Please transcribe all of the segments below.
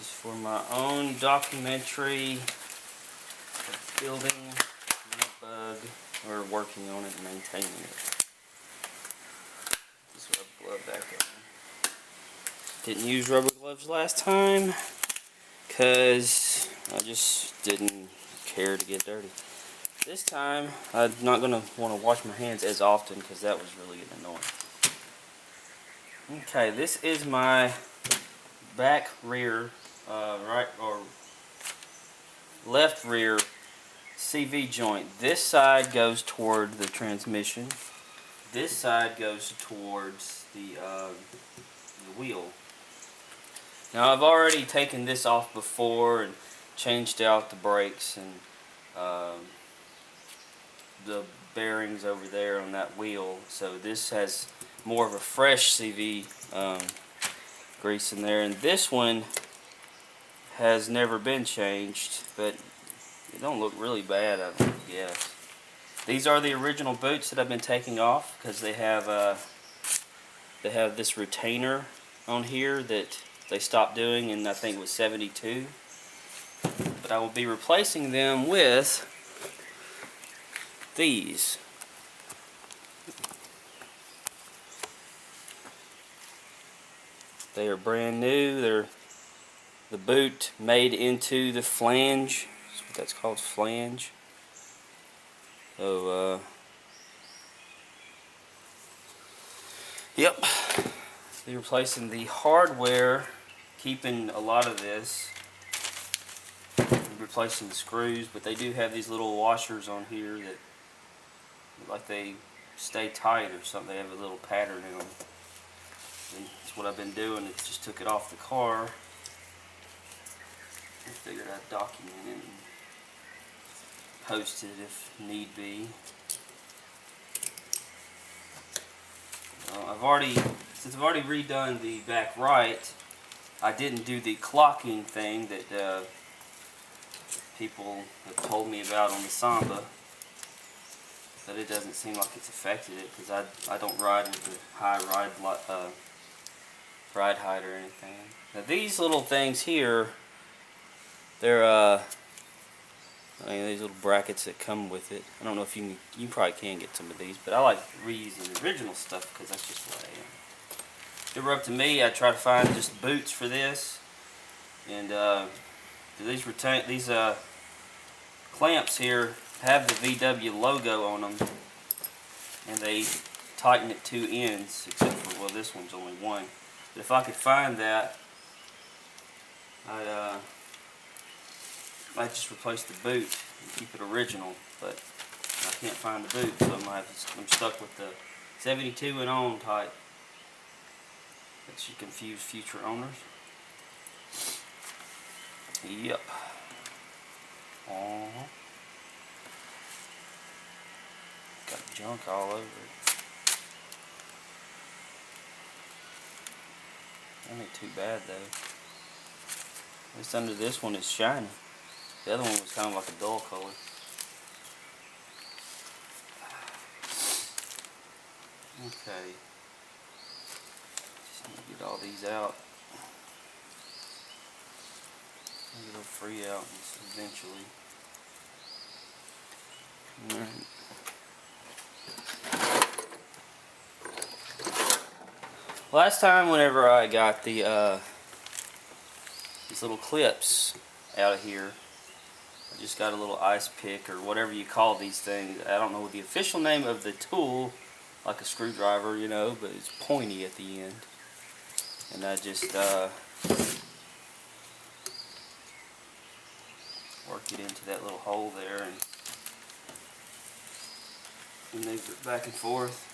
is for my own documentary of building my bug, or working on it and maintaining it. This rubber glove back on. Didn't use rubber gloves last time because I just didn't care to get dirty. This time I'm not going to want to wash my hands as often because that was really getting annoying. Okay, this is my back rear, right or left rear CV joint. This side goes toward the transmission. This side goes towards the wheel. Now I've already taken this off before and changed out the brakes and the bearings over there on that wheel. So this has more of a fresh CV grease in there, and this one has never been changed, but it don't look really bad, I guess. These are the original boots that I've been taking off because they have this retainer on here that they stopped doing, and I think it was 72. But I will be replacing them with these. They are brand new. They're the boot made into the flange. That's what that's called, flange. So, yep. Be replacing the hardware, keeping a lot of this, replacing the screws, but they do have these little washers on here that look like they stay tight or something. They have a little pattern in them. And that's what I've been doing. It just took it off the car. I figured I'd document it and post it if need be. Since I've already redone the back right, I didn't do the clocking thing that people have told me about on the Samba, but it doesn't seem like it's affected it because I don't ride with a high ride height or anything. Now these little things here, they're these little brackets that come with it. I don't know if you probably can get some of these, but I like reusing the original stuff because that's just what I am. If it were up to me, I'd try to find just boots for this, and these clamps here have the VW logo on them, and they tighten at two ends, except for, well, this one's only one. But if I could find that, I'd just replace the boot and keep it original, but I can't find the boot, so I'm stuck with the 72 and on type. That should confuse future owners. Yep. Got junk all over it. That ain't too bad though. At least under this one is shiny. The other one was kind of like a dull color. Okay. Just need to get all these out. Maybe they'll free out eventually. Alright. Last time, whenever I got the these little clips out of here, I just got a little ice pick or whatever you call these things. I don't know the official name of the tool, like a screwdriver, you know, but it's pointy at the end. And I just work it into that little hole there and move it back and forth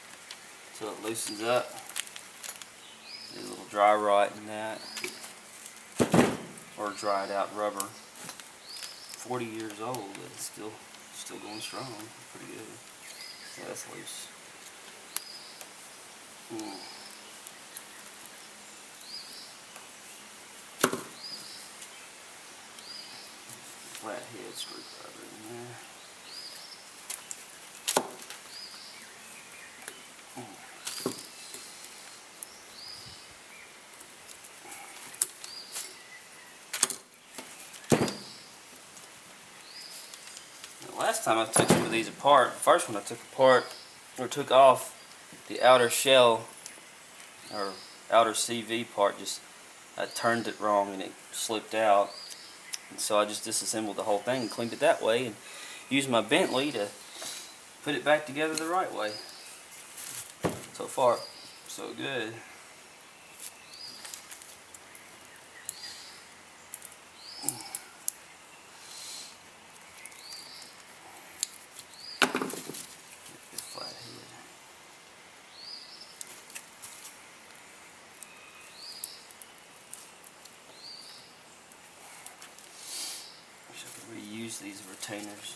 until it loosens up. Do a little dry rot in that, or dried out rubber. 40 years old, but it's still going strong. Pretty good. Yeah, that's loose. Flathead screwdriver in there. last time I took some of these apart, the first one I took apart, or took off the outer shell, or outer CV part, just I turned it wrong and it slipped out. And so I just disassembled the whole thing and cleaned it that way and used my Bentley to put it back together the right way. So far, so good. Reuse these retainers.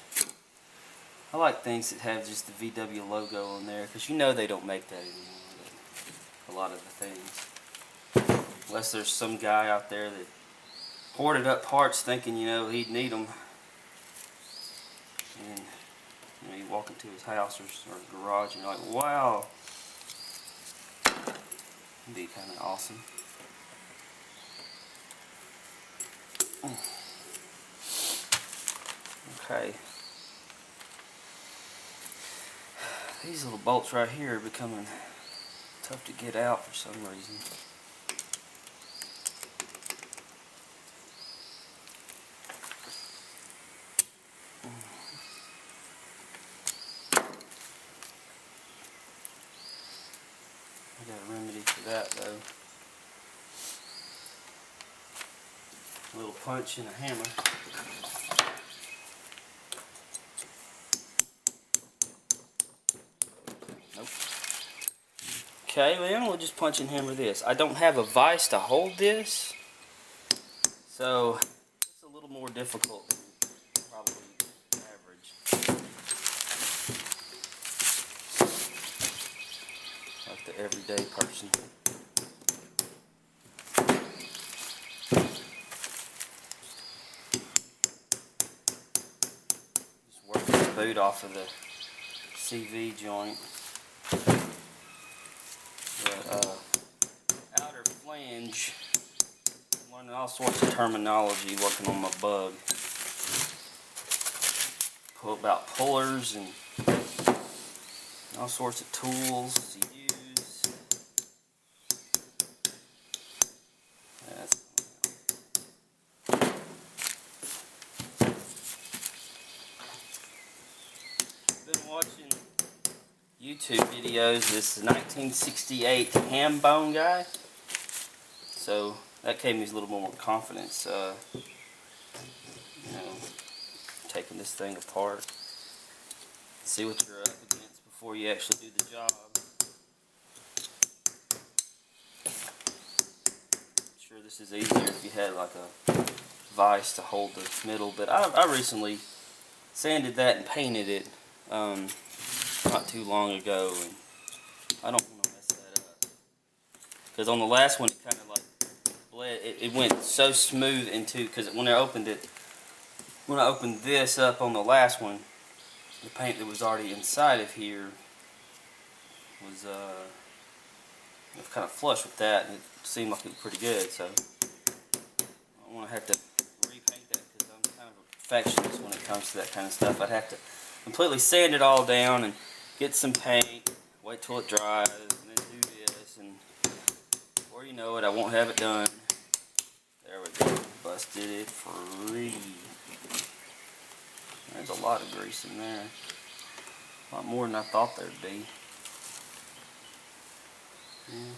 I like things that have just the VW logo on there, because you know they don't make that anymore. A lot of the things, unless there's some guy out there that hoarded up parts thinking, you know, he'd need them, and you know, you walk into his house or garage and you're like, wow, it'd be kind of awesome. Okay. These little bolts right here are becoming tough to get out for some reason. I got a remedy for that though. A little punch and a hammer. Nope. Okay, then we'll just punch and hammer this. I don't have a vise to hold this, so it's a little more difficult than probably average. Like the everyday person. Just work the boot off of the CV joint. The outer flange, I'm learning all sorts of terminology working on my bug. About pullers and all sorts of tools to use. That's been watching YouTube videos. This 1968 ham bone guy. So that gave me a little more confidence. You know, taking this thing apart. See what you're up against before you actually do the job. I'm sure this is easier if you had like a vise to hold the middle, but I recently sanded that and painted it not too long ago, and I don't want to mess that up. Because on the last one, it kind of like bled. It went so smooth into, because when I opened this up on the last one, the paint that was already inside of here was kind of flush with that, and it seemed like it was pretty good. So I don't want to have to repaint that, because I'm kind of a perfectionist when it comes to that kind of stuff. I'd have to completely sand it all down and get some paint, wait till it dries, and then do this, and before you know it, I won't have it done. There we go, busted it free. There's a lot of grease in there. A lot more than I thought there'd be. Yeah.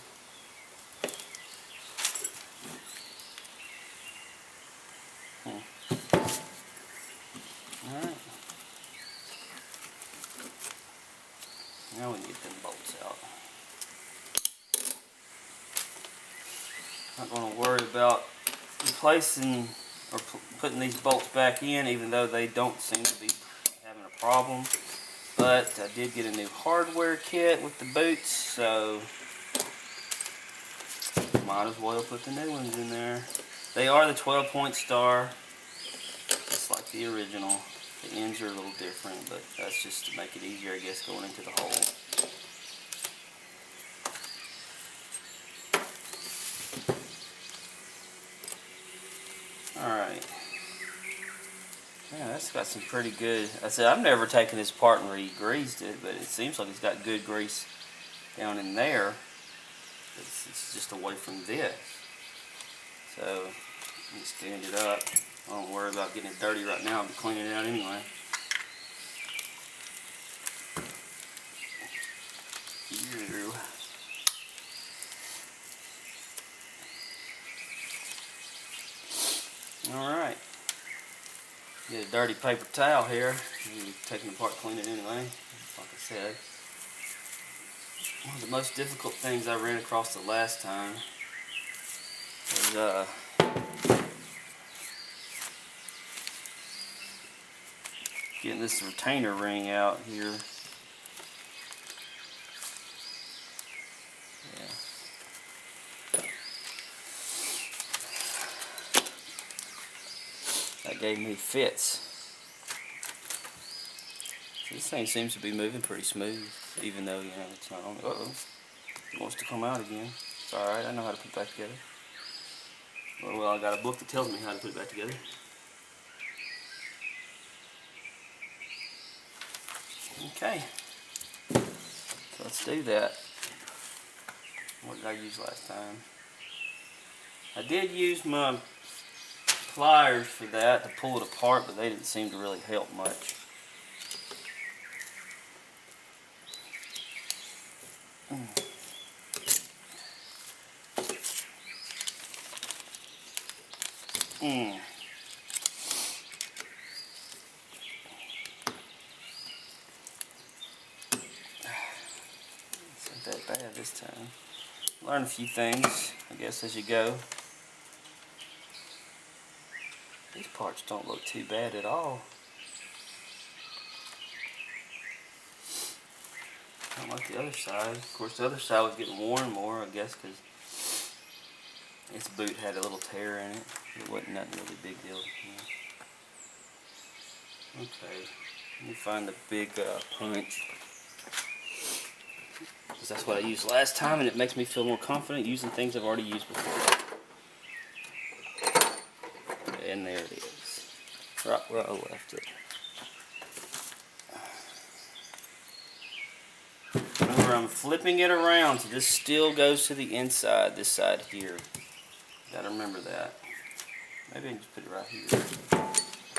Alright. Now we can get them bolts out. Not going to worry about replacing or putting these bolts back in, even though they don't seem to be having a problem. But I did get a new hardware kit with the boots, so might as well put the new ones in there. They are the 12-point star, just like the original. The ends are a little different, but that's just to make it easier, I guess, going into the hole. Alright. Yeah, that's got some pretty good. I said I've never taken this apart and re-greased it, but it seems like it's got good grease down in there. It's just away from this. So let me stand it up. I don't worry about getting it dirty right now. I'll be cleaning it out anyway. Here. Alright. Get a dirty paper towel here. You'll be taking it apart, clean it anyway. Like I said. One of the most difficult things I ran across the last time was getting this retainer ring out here. That gave me fits. This thing seems to be moving pretty smooth, even though, you know, it's not on. Uh-oh. It wants to come out again. It's alright, I know how to put it back together. Well, I got a book that tells me how to put it back together. Okay. So let's do that. What did I use last time? I did use my pliers for that to pull it apart, but they didn't seem to really help much. It's not that bad this time. Learn a few things, I guess, as you go. These parts don't look too bad at all. Not like the other side. Of course, the other side was getting worn more, I guess, because its boot had a little tear in it. It wasn't nothing really big deal. Okay, let me find the big punch. Because that's what I used last time, and it makes me feel more confident using things I've already used before. And there it is. Right where I left it. Remember, I'm flipping it around so this still goes to the inside, this side here. Gotta remember that. Maybe I can just put it right here.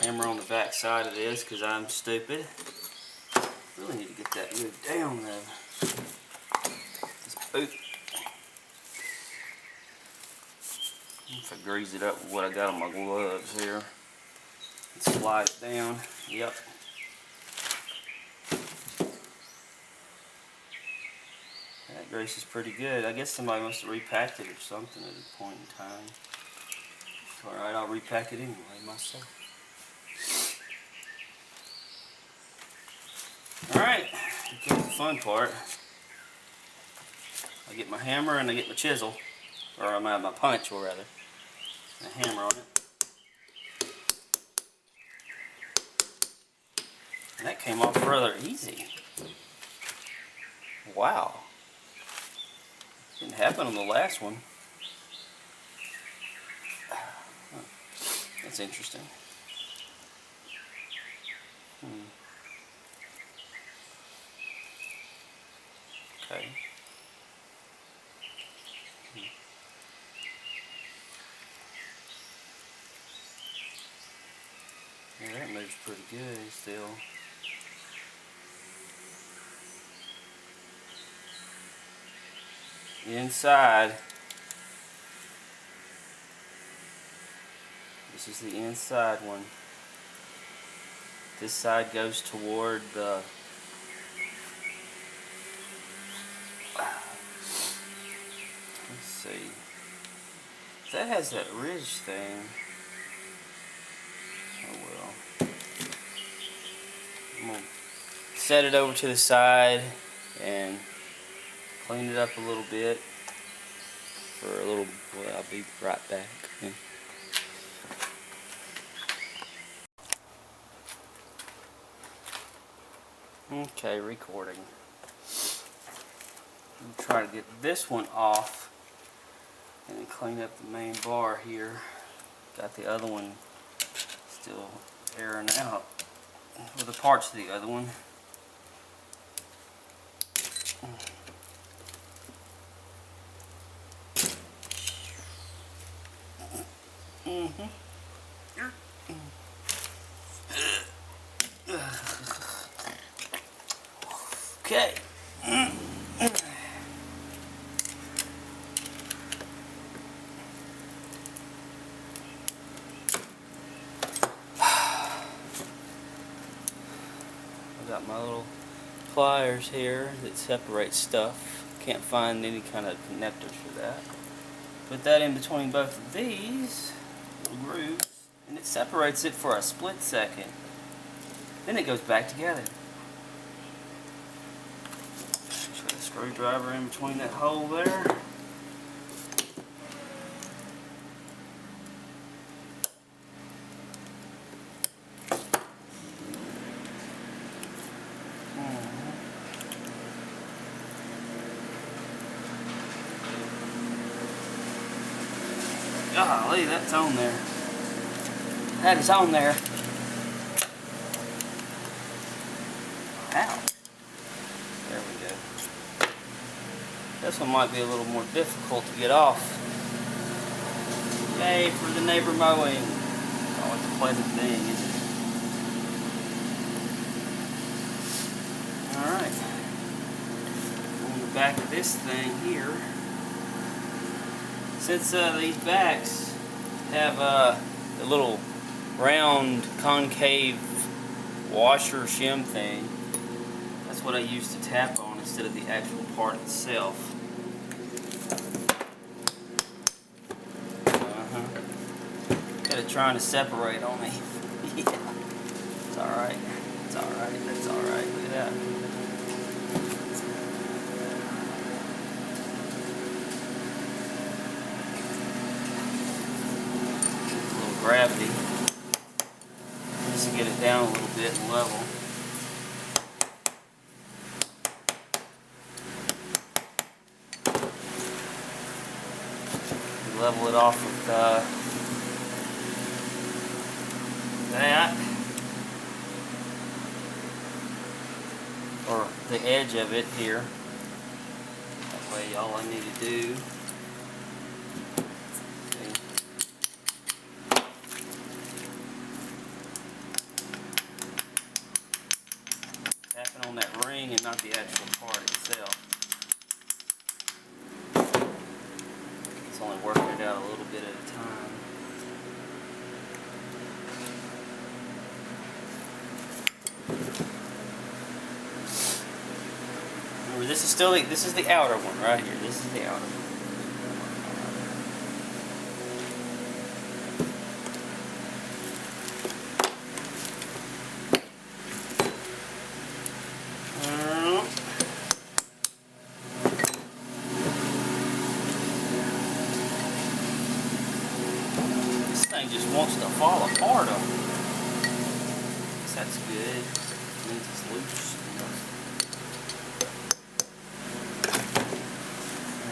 Hammer on the back side of this because I'm stupid. Really need to get that moved down though. This boot. If I grease it up with what I got on my gloves here. And slide it down. Yep. That grease is pretty good. I guess somebody must have repacked it or something at a point in time. Alright, I'll repack it anyway myself. Alright, here comes the fun part. I get my hammer and I get my chisel. Or I have my punch, or rather. A hammer on it. And that came off rather easy. Wow. Didn't happen on the last one. That's interesting. Okay. Yeah, that moves pretty good still. Inside. This is the inside one. This side goes toward the let's see. That has that ridge thing. Oh well. I'm gonna set it over to the side and clean it up a little bit for a little. Well, I'll be right back. Okay, recording. I'm trying to get this one off and then clean up the main bar here. Got the other one still airing out. with the parts of the other one. Okay. I got my little pliers here that separate stuff. Can't find any kind of connectors for that. Put that in between both of these little grooves, and it separates it for a split second. Then it goes back together. Put a screwdriver in between that hole there. Golly, that's on there. That is on there. Ow. There we go. This one might be a little more difficult to get off. Yay for the neighbor mowing. Oh, it's a pleasant thing, isn't it? Alright. On the back of this thing here. Since these backs have a little round concave washer shim thing, that's what I use to tap on instead of the actual part itself. Got it trying to separate on me. Yeah. It's alright. It's alright. That's alright. Look at that. Gravity just to get it down a little bit and level. Level it off with that, or the edge of it here. That way all I need to do on that ring and not the actual part itself. It's only working it out a little bit at a time. Remember, this is the outer one right here. This is the outer one. Just wants to fall apart on me. That's good. It means it's loose.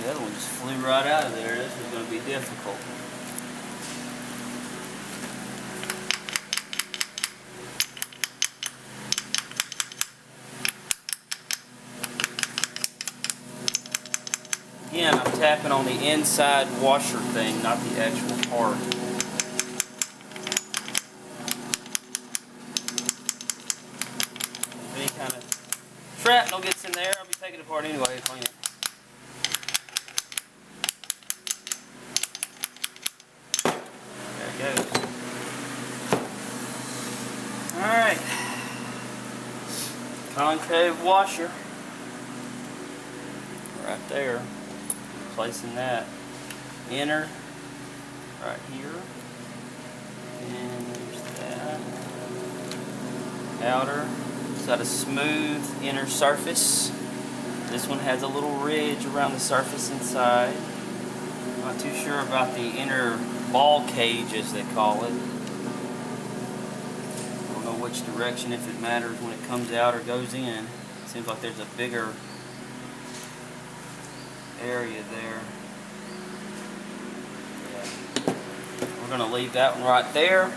The other one just flew right out of there. This is going to be difficult. Again, I'm tapping on the inside washer thing, not the actual part. Shrapnel gets in there, I'll be taking it apart anyway to clean it. There it goes. Alright. Concave washer. Right there. Placing that. Inner. Right here. And there's that. Outer. It's got a smooth inner surface. This one has a little ridge around the surface inside. Not too sure about the inner ball cage, as they call it. I don't know which direction, if it matters when it comes out or goes in. It seems like there's a bigger area there. Yeah. We're going to leave that one right there.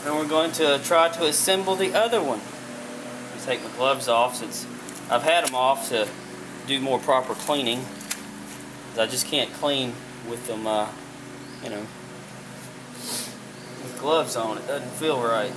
And we're going to try to assemble the other one. Let me take my gloves off since I've had them off to do more proper cleaning. I just can't clean with them, you know, with gloves on. It doesn't feel right.